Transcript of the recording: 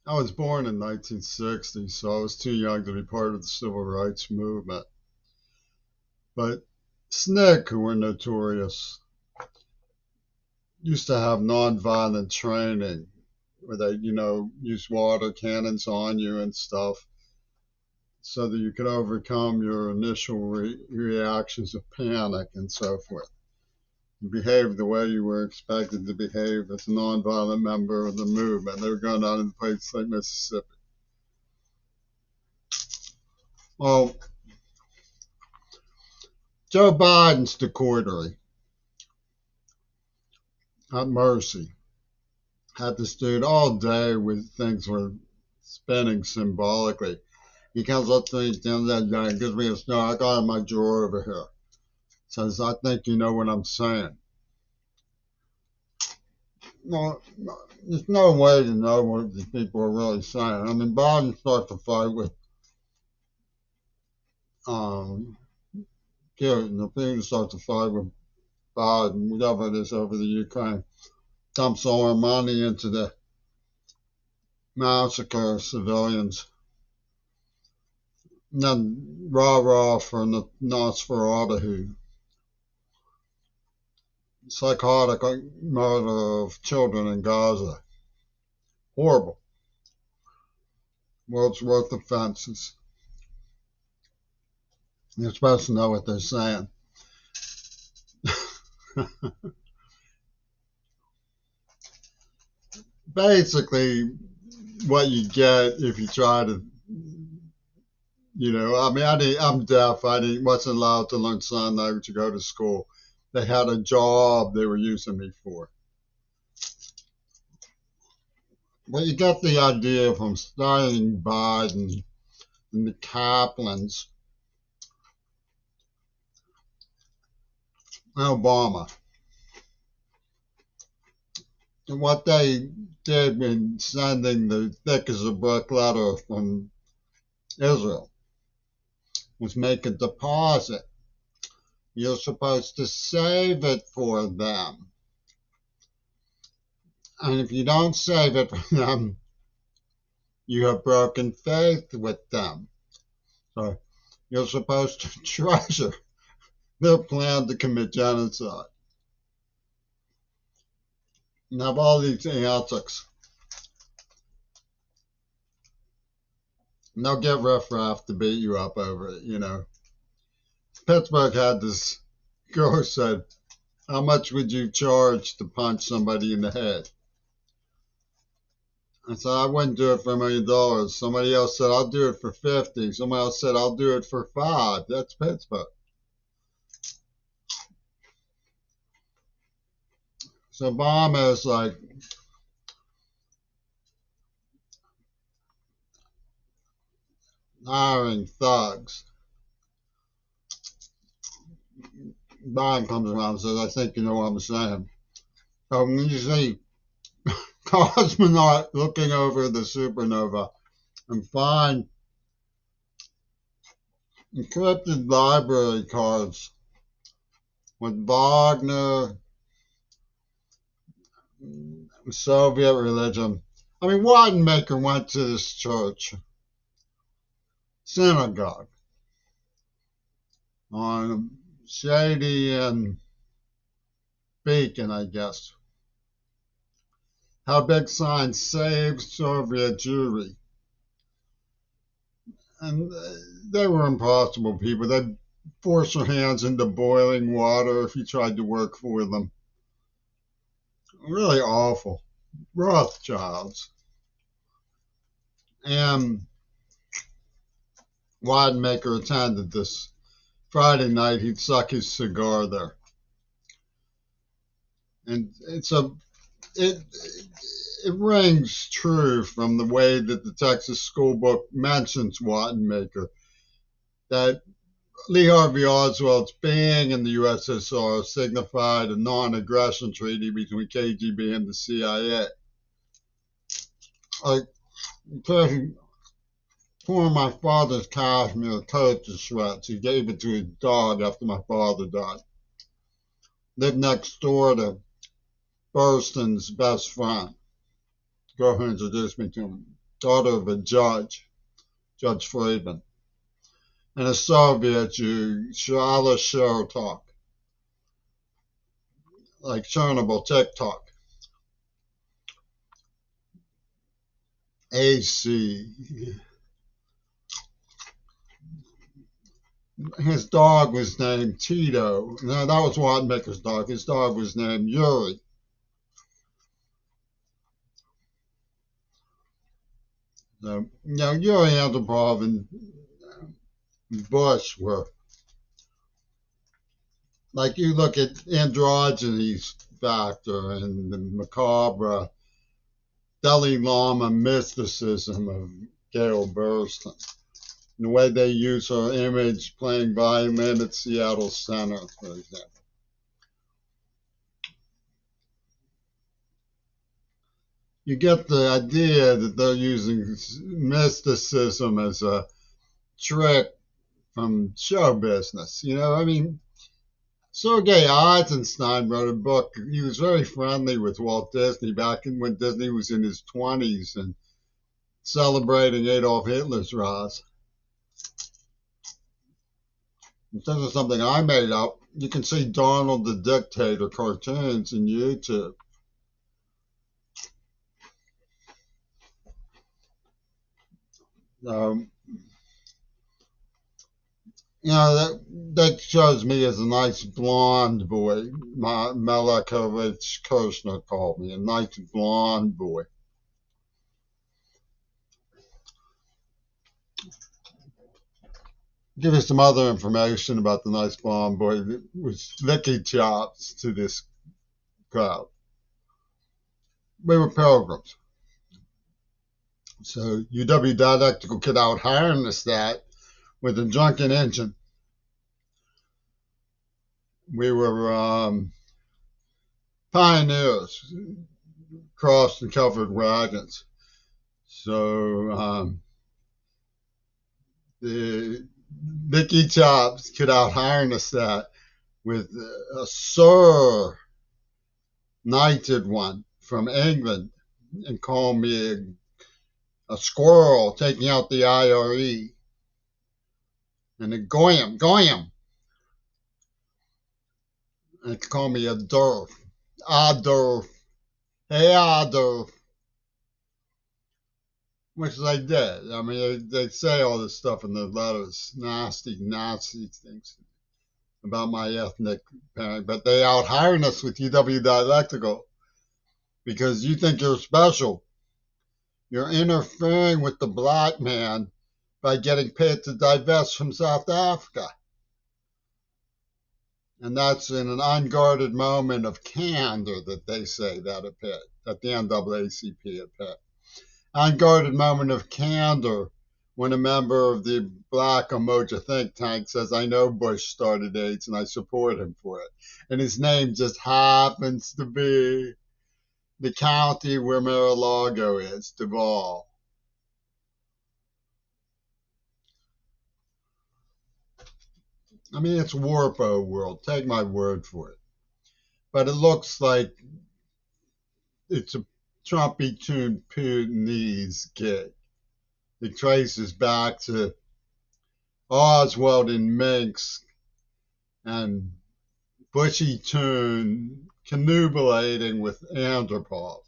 I was born in 1960, so I was too young to be part of the civil rights movement. But SNCC, who were notorious, used to have nonviolent training where they, use water cannons on you and stuff so that you could overcome your initial reactions of panic and so forth. You behave the way you were expected to behave as a nonviolent member of the movement. They were going down in places like Mississippi. Well, Joe Biden's decoytery at Mercy had this dude all day with things were spinning symbolically. He comes up to me at the end of that day and gives me a star. I got it in my drawer over here. Says, I think you know what I'm saying. No, there's no way to know what these people are really saying. I mean, Biden starts to fight with Putin. The Putin starts to fight with Biden, whatever it is, over the Ukraine. Dumps all our money into the massacre of civilians. And then rah rah for the Nosferatu. Psychotic murder of children in Gaza. Horrible. World's worth of fences. You're supposed to know what they're saying. Basically, what you get if you try to, I mean, I'm deaf. I wasn't allowed to learn sign language to go to school. They had a job they were using me for. Well, you get the idea from studying Biden and the Kaplans and Obama. And what they did in sending the thick as a brick letter from Israel was make a deposit. You're supposed to save it for them. And if you don't save it for them, you have broken faith with them. So you're supposed to treasure their plan to commit genocide. And have all these antics. And they'll get riffraff to beat you up over it. Pittsburgh had this girl who said, how much would you charge to punch somebody in the head? I said, I wouldn't do it for $1 million. Somebody else said, I'll do it for 50. Somebody else said, I'll do it for 5. That's Pittsburgh. So Obama is like, hiring thugs. Biden comes around and says, I think you know what I'm saying. So when you see cosmonaut looking over the supernova and find encrypted library cards with Wagner, Soviet religion. I mean, Wattenmaker went to this church, synagogue, on Shady and Beacon, I guess. How big sign save Soviet Jewry. And they were impossible people. They'd force your hands into boiling water if you tried to work for them. Really awful. Rothschilds. And Widemaker attended this Friday night. He'd suck his cigar there. And it it rings true from the way that the Texas school book mentions Wattenmaker that Lee Harvey Oswald's being in the USSR signified a non-aggression treaty between KGB and the CIA. Like, for my father's cashmere coat to shreds, he gave it to his dog after my father died. Lived next door to Burston's best friend, the girl who introduced me to him. daughter of a judge, Judge Friedman, and a Soviet Jew, Shala Shertok, like Chernobyl TikTok. AC. His dog was named Tito. No, that was Watmaker's dog. His dog was named Yuri. So, Yuri Andropov and Bush were, like, you look at androgyny factor and the macabre Dalai Lama mysticism of Gail Burston. The way they use her image playing violin at Seattle Center, for example. You get the idea that they're using mysticism as a trick from show business. I mean, Sergei Eisenstein wrote a book. He was very friendly with Walt Disney back when Disney was in his 20s and celebrating Adolf Hitler's rise. This is something I made up. You can see Donald the Dictator cartoons in YouTube. That shows me as a nice blonde boy. Malakovich Kirshner called me a nice blonde boy. Give you some other information about the nice blonde boy that was licky chops to this crowd. We were pilgrims. So UW Dialectical could out harness that with a drunken engine. We were pioneers, crossed and covered wagons. So the Nicky Chops could out harness that with a Sir knighted one from England and call me a squirrel taking out the IRE. And then Goyam. And call me a derf. Adolf. Hey, Adolf. Which they did. I mean, they say all this stuff in the letters, nasty things about my ethnic parent, but they out hiring us with UW Dialectical because you think you're special. You're interfering with the black man by getting paid to divest from South Africa. And that's in an unguarded moment of candor that they say that at Pitt, at the NAACP at Pitt. Unguarded moment of candor when a member of the Black Umoja think tank says, I know Bush started AIDS and I support him for it. And his name just happens to be the county where Mar-a-Lago is, Duval. I mean, it's Warpo world. Take my word for it. But it looks like it's a Trumpy tuned Putinese gig. It traces back to Oswald in Minsk and Bushy Toon cannibalating with Andropov.